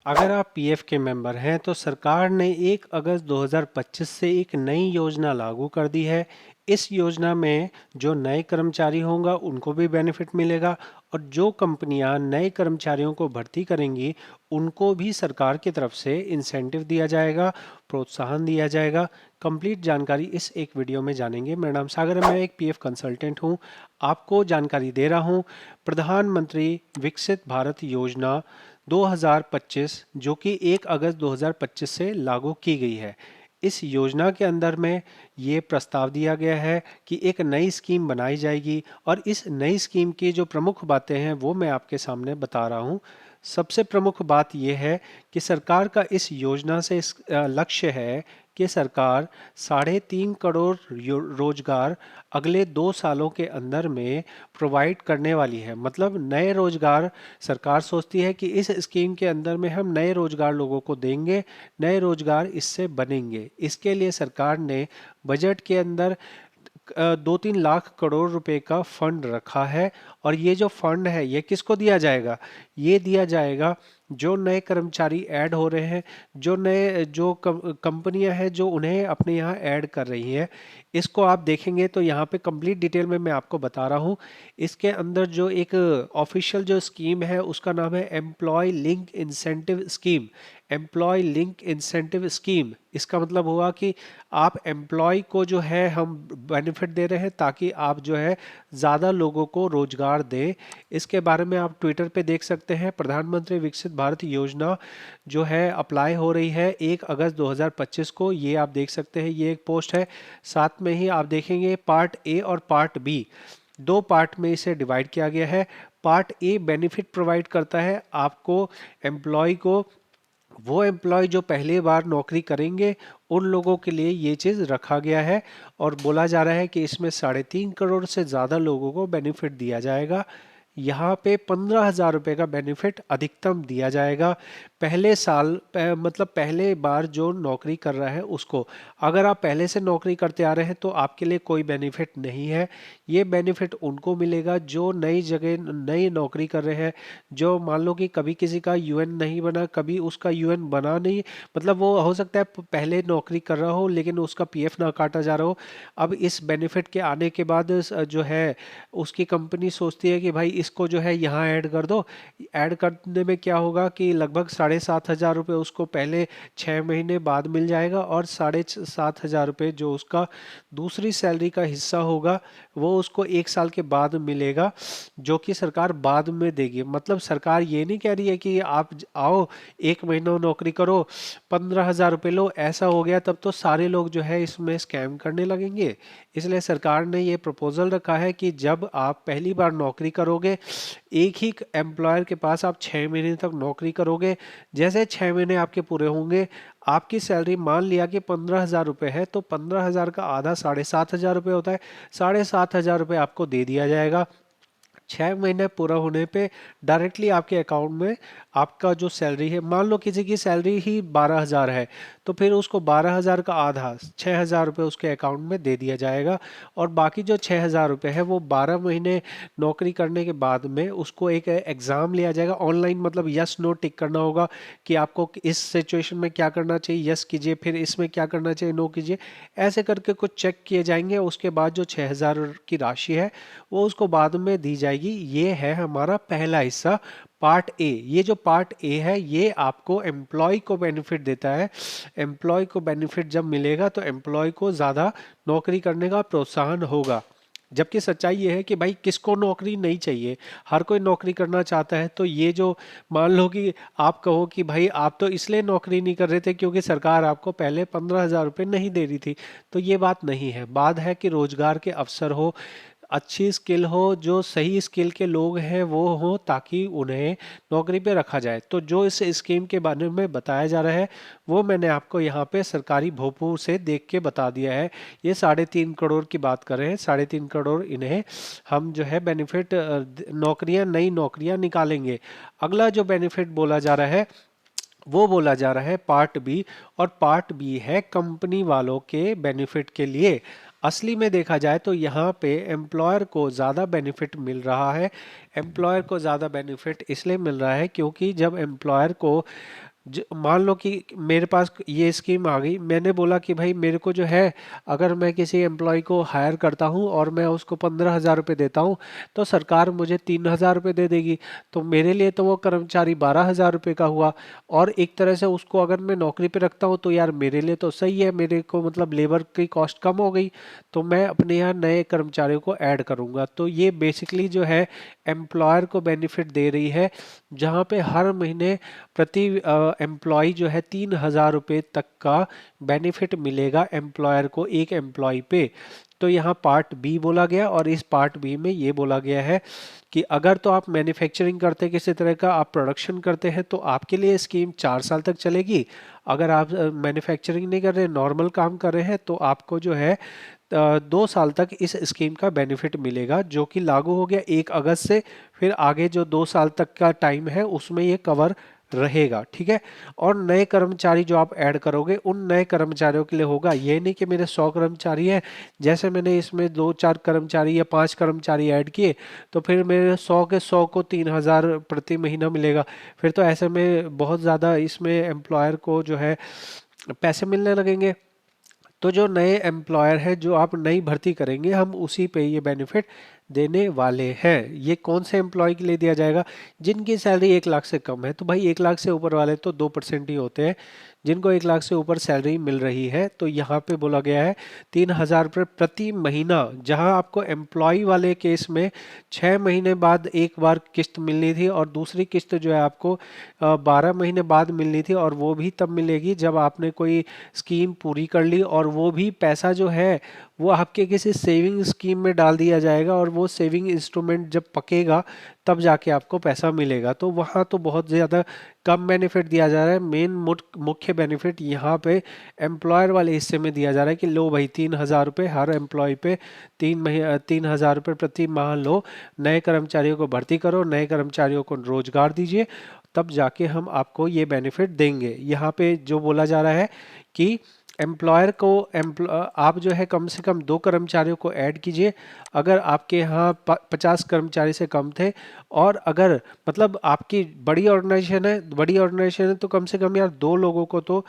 अगर आप पीएफ के मेंबर हैं तो सरकार ने 1 अगस्त 2025 से एक नई योजना लागू कर दी है। इस योजना में जो नए कर्मचारी होंगे उनको भी बेनिफिट मिलेगा और जो कंपनियां नए कर्मचारियों को भर्ती करेंगी उनको भी सरकार की तरफ से इंसेंटिव दिया जाएगा, प्रोत्साहन दिया जाएगा। कंप्लीट जानकारी इस एक वीडियो में जानेंगे। मेरा नाम सागर है, मैं एक पीएफ कंसल्टेंट हूं। आपको जानकारी दे रहा हूं प्रधानमंत्री विकसित भारत योजना 2025 जो कि 1 अगस्त 2025 से लागू की गई है। इस योजना के अंदर में ये प्रस्ताव दिया गया है कि एक नई स्कीम बनाई जाएगी और इस नई स्कीम की जो प्रमुख बातें हैं वो मैं आपके सामने बता रहा हूँ। सबसे प्रमुख बात यह है कि सरकार का इस योजना से लक्ष्य है कि सरकार 3.5 करोड़ रोजगार अगले 2 सालों के अंदर में प्रोवाइड करने वाली है। मतलब नए रोजगार सरकार सोचती है कि इस स्कीम के अंदर में हम नए रोजगार लोगों को देंगे, नए रोजगार इससे बनेंगे। इसके लिए सरकार ने बजट के अंदर 2-3 लाख करोड़ रुपए का फंड रखा है और ये जो फंड है ये किसको दिया जाएगा? ये दिया जाएगा जो नए कर्मचारी ऐड हो रहे हैं, जो कंपनियां हैं जो उन्हें अपने यहाँ ऐड कर रही हैं। इसको आप देखेंगे तो यहाँ पे कंप्लीट डिटेल में मैं आपको बता रहा हूँ। इसके अंदर जो एक ऑफिशियल जो स्कीम है उसका नाम है employ link incentive scheme. Employ link incentive scheme इसका मतलब हुआ कि आप एम्प्लॉय को जो है हम बेनिफिट दे रहे हैं ताकि आप जो है ज़्यादा लोगों को रोजगार दें। इसके बारे में आप ट्विटर पे देख सकते हैं। प्रधानमंत्री विकसित भारत योजना जो है अप्लाई हो रही है 1 अगस्त 2025 को, ये आप देख सकते हैं। ये एक पोस्ट है। साथ में ही आप देखेंगे पार्ट ए और पार्ट बी, दो पार्ट में इसे डिवाइड किया गया है। पार्ट ए बेनिफिट प्रोवाइड करता है आपको, एम्प्लॉय को। वो एम्प्लॉय जो पहली बार नौकरी करेंगे उन लोगों के लिए ये चीज़ रखा गया है और बोला जा रहा है कि इसमें 3.5 करोड़ से ज़्यादा लोगों को बेनिफिट दिया जाएगा। यहाँ पे 15,000 रुपये का बेनिफिट अधिकतम दिया जाएगा पहले साल, मतलब पहले बार जो नौकरी कर रहा है उसको। अगर आप पहले से नौकरी करते आ रहे हैं तो आपके लिए कोई बेनिफिट नहीं है। ये बेनिफिट उनको मिलेगा जो नई जगह नई नौकरी कर रहे हैं। जो मान लो कि कभी किसी का यूएन नहीं बना, कभी उसका यूएन बना नहीं, मतलब वो हो सकता है पहले नौकरी कर रहा हो लेकिन उसका पीएफ ना काटा जा रहा हो। अब इस बेनिफिट के आने के बाद जो है उसकी कंपनी सोचती है कि भाई इसको जो है यहाँ ऐड कर दो। ऐड करने में क्या होगा कि लगभग 7,500 रुपये उसको पहले 6 महीने बाद मिल जाएगा और 7,500 रुपये जो उसका दूसरी सैलरी का हिस्सा होगा वो उसको 1 साल के बाद मिलेगा, जो कि सरकार बाद में देगी। मतलब सरकार ये नहीं कह रही है कि आप आओ 1 महीना नौकरी करो 15,000 रुपये लो, ऐसा हो गया तब तो सारे लोग जो है इसमें स्कैम करने लगेंगे। इसलिए सरकार ने ये प्रपोजल रखा है कि जब आप पहली बार नौकरी करोगे, एक ही एम्प्लॉयर के पास आप 6 महीने तक नौकरी करोगे, जैसे 6 महीने आपके पूरे होंगे, आपकी सैलरी मान लिया कि 15,000 रुपये है तो 15,000 का आधा 7,500 रुपये होता है। 7,500 रुपये आपको दे दिया जाएगा। 6 महीने पूरा होने पे डायरेक्टली आपके अकाउंट में आपका जो सैलरी है, मान लो किसी की सैलरी ही 12,000 है तो फिर उसको 12,000 का आधा 6,000 रुपये उसके अकाउंट में दे दिया जाएगा और बाकी जो 6,000 रुपये है वो 12 महीने नौकरी करने के बाद में उसको एक एग्ज़ाम लिया जाएगा ऑनलाइन। मतलब यस नो टिक करना होगा कि आपको इस सिचुएशन में क्या करना चाहिए, यस कीजिए, फिर इसमें क्या करना चाहिए, नो कीजिए। ऐसे करके कुछ चेक किए जाएंगे। उसके बाद जो 6,000 की राशि है वो उसको बाद में दी जाएगी। ये है हमारा पहला हिस्सा, पार्ट ए। ये जो पार्ट ए है ये आपको एम्प्लॉय को बेनिफिट देता है। एम्प्लॉय को बेनिफिट जब मिलेगा तो एम्प्लॉय को ज़्यादा नौकरी करने का प्रोत्साहन होगा। जबकि सच्चाई ये है कि भाई किसको नौकरी नहीं चाहिए, हर कोई नौकरी करना चाहता है। तो ये जो मान लो कि आप कहो कि भाई आप तो इसलिए नौकरी नहीं कर रहे थे क्योंकि सरकार आपको पहले 15,000 रुपये नहीं दे रही थी, तो ये बात नहीं है। बात है कि रोजगार के अवसर हो, अच्छी स्किल हो, जो सही स्किल के लोग हैं वो हो, ताकि उन्हें नौकरी पे रखा जाए। तो जो इस स्कीम के बारे में बताया जा रहा है वो मैंने आपको यहाँ पे सरकारी भोपू से देख के बता दिया है। ये 3.5 करोड़ की बात कर रहे हैं। 3.5 करोड़ इन्हें हम जो है बेनिफिट, नौकरियां, नई नौकरियां निकालेंगे। अगला जो बेनिफिट बोला जा रहा है वो बोला जा रहा है पार्ट बी, और पार्ट बी है कंपनी वालों के बेनिफिट के लिए। असली में देखा जाए तो यहाँ पे एम्प्लॉयर को ज़्यादा बेनिफिट मिल रहा है। एम्प्लॉयर को ज़्यादा बेनिफिट इसलिए मिल रहा है क्योंकि जब एम्प्लॉयर को मान लो कि मेरे पास ये स्कीम आ गई, मैंने बोला कि भाई मेरे को जो है, अगर मैं किसी एम्प्लॉय को हायर करता हूँ और मैं उसको 15,000 रुपये देता हूँ, तो सरकार मुझे 3,000 रुपये दे देगी। तो मेरे लिए तो वो कर्मचारी 12,000 रुपये का हुआ। और एक तरह से उसको अगर मैं नौकरी पे रखता हूँ तो यार मेरे लिए तो सही है, मेरे को मतलब लेबर की कॉस्ट कम हो गई। तो मैं अपने यहाँ नए कर्मचारियों को ऐड करूँगा। तो ये बेसिकली जो है एम्प्लॉयर को बेनिफिट दे रही है, जहाँ पे हर महीने प्रति एम्प्लॉय जो है 3,000 रुपये तक का बेनिफिट मिलेगा एम्प्लॉयर को एक एम्प्लॉय पे। तो यहाँ पार्ट बी बोला गया, और इस पार्ट बी में ये बोला गया है कि अगर तो आप मैन्युफैक्चरिंग करते हैं, किसी तरह का आप प्रोडक्शन करते हैं, तो आपके लिए स्कीम 4 साल तक चलेगी। अगर आप मैन्युफैक्चरिंग नहीं कर रहे, नॉर्मल काम कर रहे हैं, तो आपको जो है 2 साल तक इस स्कीम का बेनिफिट मिलेगा, जो कि लागू हो गया 1 अगस्त से। फिर आगे जो 2 साल तक का टाइम है उसमें ये कवर रहेगा, ठीक है। और नए कर्मचारी जो आप ऐड करोगे उन नए कर्मचारियों के लिए होगा, ये नहीं कि मेरे 100 कर्मचारी हैं, जैसे मैंने इसमें 2-4 कर्मचारी या 5 कर्मचारी ऐड किए, तो फिर मेरे 100 के 100 को 3,000 प्रति महीना मिलेगा। फिर तो ऐसे में बहुत ज़्यादा इसमें एम्प्लॉयर को जो है पैसे मिलने लगेंगे। तो जो नए एम्प्लॉयर है, जो आप नई भर्ती करेंगे, हम उसी पे ये बेनिफिट देने वाले हैं। ये कौन से एम्प्लॉय के लिए दिया जाएगा? जिनकी सैलरी 1 लाख से कम है। तो भाई 1 लाख से ऊपर वाले तो 2% ही होते हैं, जिनको 1 लाख से ऊपर सैलरी मिल रही है। तो यहाँ पे बोला गया है 3,000 रुपये प्रति महीना, जहाँ आपको एम्प्लॉय वाले केस में 6 महीने बाद एक बार किस्त मिलनी थी, और दूसरी किस्त जो है आपको 12 महीने बाद मिलनी थी, और वो भी तब मिलेगी जब आपने कोई स्कीम पूरी कर ली, और वो भी पैसा जो है वो आपके किसी सेविंग स्कीम में डाल दिया जाएगा, और वो सेविंग इंस्ट्रूमेंट जब पकेगा तब जाके आपको पैसा मिलेगा। तो वहाँ तो बहुत ज़्यादा कम बेनिफिट दिया जा रहा है। मेन मुख्य बेनिफिट यहाँ पे एम्प्लॉयर वाले हिस्से में दिया जा रहा है कि लो भाई 3,000 रुपये हर एम्प्लॉय पे, 3,000 रुपये प्रति माह लो, नए कर्मचारियों को भर्ती करो, नए कर्मचारियों को रोजगार दीजिए, तब जाके हम आपको ये बेनिफिट देंगे। यहाँ पे जो बोला जा रहा है कि एम्प्लॉयर को आप जो है कम से कम 2 कर्मचारियों को ऐड कीजिए। अगर आपके यहाँ 50 कर्मचारी से कम थे, और अगर मतलब आपकी बड़ी ऑर्गेनाइजेशन है तो कम से कम यार 2 लोगों को तो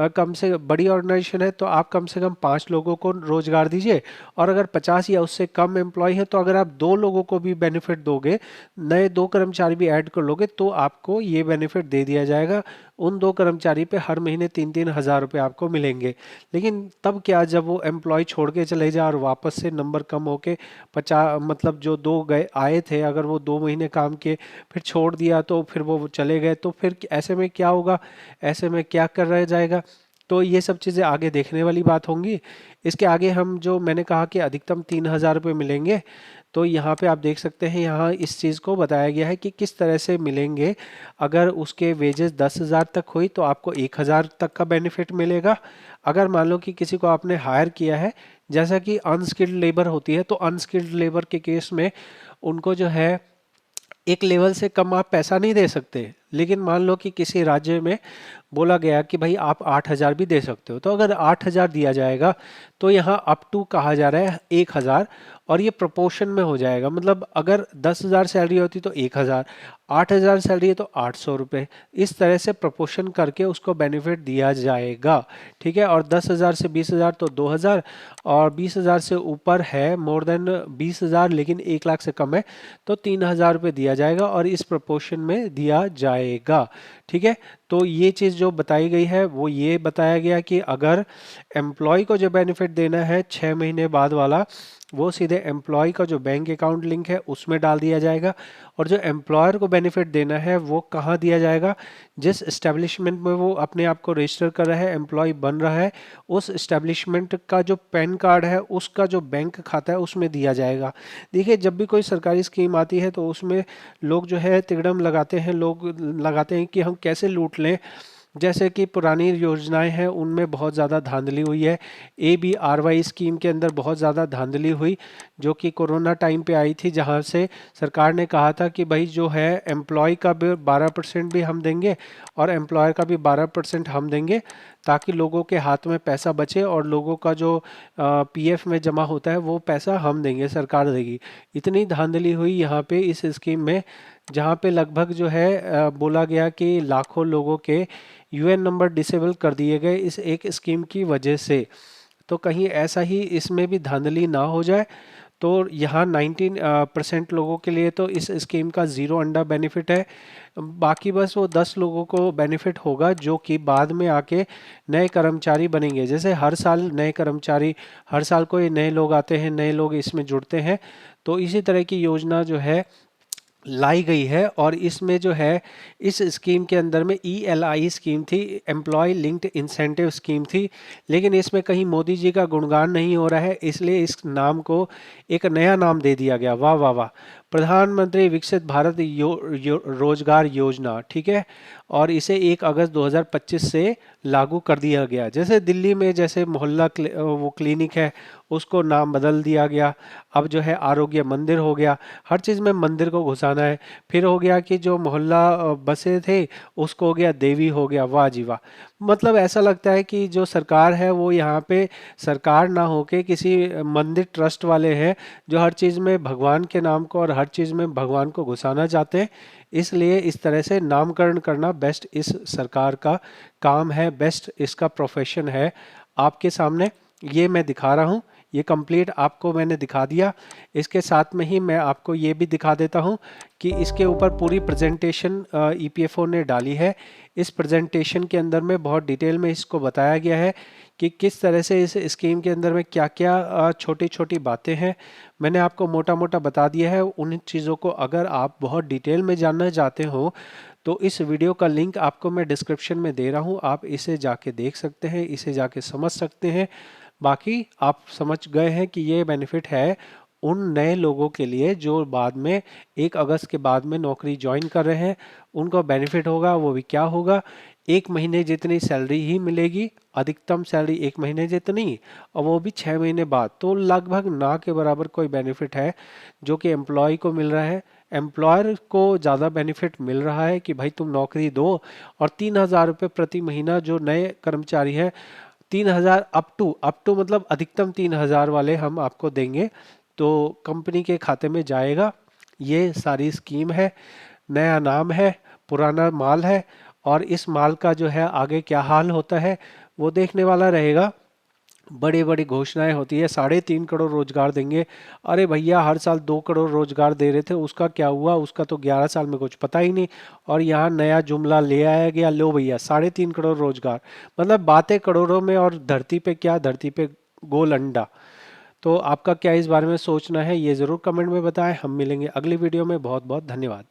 कम से बड़ी ऑर्गेनाइजेशन है तो आप कम से कम 5 लोगों को रोजगार दीजिए। और अगर 50 या उससे कम एम्प्लॉय है, तो अगर आप 2 लोगों को भी बेनिफिट दोगे, नए 2 कर्मचारी भी ऐड कर लोगे, तो आपको ये बेनिफिट दे दिया जाएगा। उन 2 कर्मचारी पे हर महीने 3-3 हज़ार रुपये आपको मिलेंगे। लेकिन तब क्या, जब वो एम्प्लॉय छोड़ के चले जाए और वापस से नंबर कम होके 50, मतलब जो 2 गए आए थे, अगर वो 2 महीने काम किए फिर छोड़ दिया, तो फिर वो चले गए, तो फिर ऐसे में क्या होगा, ऐसे में क्या कर रह जाएगा? तो ये सब चीज़ें आगे देखने वाली बात होंगी। इसके आगे हम, जो मैंने कहा कि अधिकतम 3,000 रुपये मिलेंगे, तो यहाँ पे आप देख सकते हैं, यहाँ इस चीज़ को बताया गया है कि किस तरह से मिलेंगे। अगर उसके वेजेस 10,000 तक हुई तो आपको 1,000 तक का बेनिफिट मिलेगा। अगर मान लो कि किसी को आपने हायर किया है, जैसा कि अनस्किल्ड लेबर होती है, तो अनस्किल्ड लेबर के केस में उनको जो है एक लेवल से कम आप पैसा नहीं दे सकते। लेकिन मान लो कि किसी राज्य में बोला गया कि भाई आप 8,000 भी दे सकते हो, तो अगर 8,000 दिया जाएगा, तो यहाँ अप टू कहा जा रहा है 1,000, और ये प्रोपोर्शन में हो जाएगा। मतलब अगर 10,000 सैलरी होती तो 1,000, 8,000 सैलरी है तो 800 रुपये, इस तरह से प्रोपोर्शन करके उसको बेनिफिट दिया जाएगा, ठीक है। और 10,000 से 20,000 तो 2,000, और 20,000 से ऊपर है, मोर देन 20,000 लेकिन 1 लाख से कम है, तो 3,000 रुपये दिया जाएगा, और इस प्रोपोर्शन में दिया जाएगा, ठीक है। तो ये चीज़ जो बताई गई है वो ये बताया गया कि अगर एम्प्लॉय को जो बेनिफिट देना है 6 महीने बाद वाला, वो सीधे एम्प्लॉय का जो बैंक अकाउंट लिंक है उसमें डाल दिया जाएगा। और जो एम्प्लॉयर को बेनिफिट देना है वो कहाँ दिया जाएगा? जिस एस्टेब्लिशमेंट में वो अपने आप को रजिस्टर कर रहा है, एम्प्लॉय बन रहा है, उस एस्टेब्लिशमेंट का जो पैन कार्ड है, उसका जो बैंक खाता है उसमें दिया जाएगा। देखिए, जब भी कोई सरकारी स्कीम आती है तो उसमें लोग जो है तिकड़म लगाते हैं, लोग लगाते हैं कि हम कैसे लूट लें। जैसे कि पुरानी योजनाएं हैं उनमें बहुत ज़्यादा धांधली हुई है। ABRY स्कीम के अंदर बहुत ज़्यादा धांधली हुई, जो कि कोरोना टाइम पे आई थी, जहां से सरकार ने कहा था कि भाई जो है एम्प्लॉय का भी 12% भी हम देंगे, और एम्प्लॉयर का भी 12% हम देंगे, ताकि लोगों के हाथ में पैसा बचे, और लोगों का जो PF में जमा होता है वो पैसा हम देंगे, सरकार देगी। इतनी धांधली हुई यहाँ पे इस स्कीम में, जहाँ पे लगभग जो है बोला गया कि लाखों लोगों के यूएन नंबर डिसेबल कर दिए गए इस एक स्कीम की वजह से। तो कहीं ऐसा ही इसमें भी धांधली ना हो जाए। तो यहाँ 19% लोगों के लिए तो इस स्कीम का ज़ीरो अंडा बेनिफिट है। बाकी बस वो 10 लोगों को बेनिफिट होगा जो कि बाद में आके नए कर्मचारी बनेंगे। जैसे हर साल नए कर्मचारी, हर साल कोई नए लोग आते हैं, नए लोग इसमें जुड़ते हैं। तो इसी तरह की योजना जो है लाई गई है। और इसमें जो है इस स्कीम के अंदर में ELI स्कीम थी, एम्प्लॉय लिंक्ड इंसेंटिव स्कीम थी। लेकिन इसमें कहीं मोदी जी का गुणगान नहीं हो रहा है, इसलिए इस नाम को एक नया नाम दे दिया गया। वाह वाह वाह। प्रधानमंत्री विकसित भारत रोजगार योजना, ठीक है। और इसे 1 अगस्त 2025 से लागू कर दिया गया। जैसे दिल्ली में जैसे मोहल्ला वो क्लिनिक है, उसको नाम बदल दिया गया। अब जो है आरोग्य मंदिर हो गया। हर चीज़ में मंदिर को घुसाना है। फिर हो गया कि जो मोहल्ला बसे थे उसको हो गया देवी हो गया। वाह जी वाह। मतलब ऐसा लगता है कि जो सरकार है वो यहाँ पे सरकार ना होके किसी मंदिर ट्रस्ट वाले हैं, जो हर चीज़ में भगवान के नाम को और हर चीज़ में भगवान को घुसाना चाहते हैं। इसलिए इस तरह से नामकरण करना बेस्ट इस सरकार का काम है, बेस्ट इसका प्रोफेशन है। आपके सामने ये मैं दिखा रहा हूँ, ये कंप्लीट आपको मैंने दिखा दिया। इसके साथ में ही मैं आपको ये भी दिखा देता हूँ कि इसके ऊपर पूरी प्रेजेंटेशन EPFO ने डाली है। इस प्रेजेंटेशन के अंदर में बहुत डिटेल में इसको बताया गया है कि किस तरह से इस स्कीम के अंदर में क्या क्या छोटी छोटी बातें हैं। मैंने आपको मोटा मोटा बता दिया है। उन चीज़ों को अगर आप बहुत डिटेल में जानना चाहते हो तो इस वीडियो का लिंक आपको मैं डिस्क्रिप्शन में दे रहा हूँ, आप इसे जाके देख सकते हैं, इसे जाके समझ सकते हैं। बाकी आप समझ गए हैं कि ये बेनिफिट है उन नए लोगों के लिए जो बाद में 1 अगस्त के बाद में नौकरी ज्वाइन कर रहे हैं। उनको बेनिफिट होगा, वो भी क्या होगा, 1 महीने जितनी सैलरी ही मिलेगी, अधिकतम सैलरी 1 महीने जितनी, और वो भी 6 महीने बाद। तो लगभग ना के बराबर कोई बेनिफिट है जो कि एम्प्लॉय को मिल रहा है। एम्प्लॉयर को ज़्यादा बेनिफिट मिल रहा है कि भाई तुम नौकरी दो, और 3,000 रुपये प्रति महीना जो नए कर्मचारी हैं, 3,000 अप टू मतलब अधिकतम 3,000 वाले हम आपको देंगे। तो कंपनी के खाते में जाएगा। ये सारी स्कीम है, नया नाम है, पुराना माल है। और इस माल का जो है आगे क्या हाल होता है वो देखने वाला रहेगा। बड़ी बड़ी घोषणाएं होती है, 3.5 करोड़ रोजगार देंगे। अरे भैया हर साल 2 करोड़ रोजगार दे रहे थे, उसका क्या हुआ? उसका तो 11 साल में कुछ पता ही नहीं। और यहाँ नया जुमला ले आया गया, लो भैया 3.5 करोड़ रोजगार। मतलब बातें करोड़ों में और धरती पे क्या, धरती पे गोल अंडा। तो आपका क्या इस बारे में सोचना है ये ज़रूर कमेंट में बताएं। हम मिलेंगे अगली वीडियो में। बहुत बहुत धन्यवाद।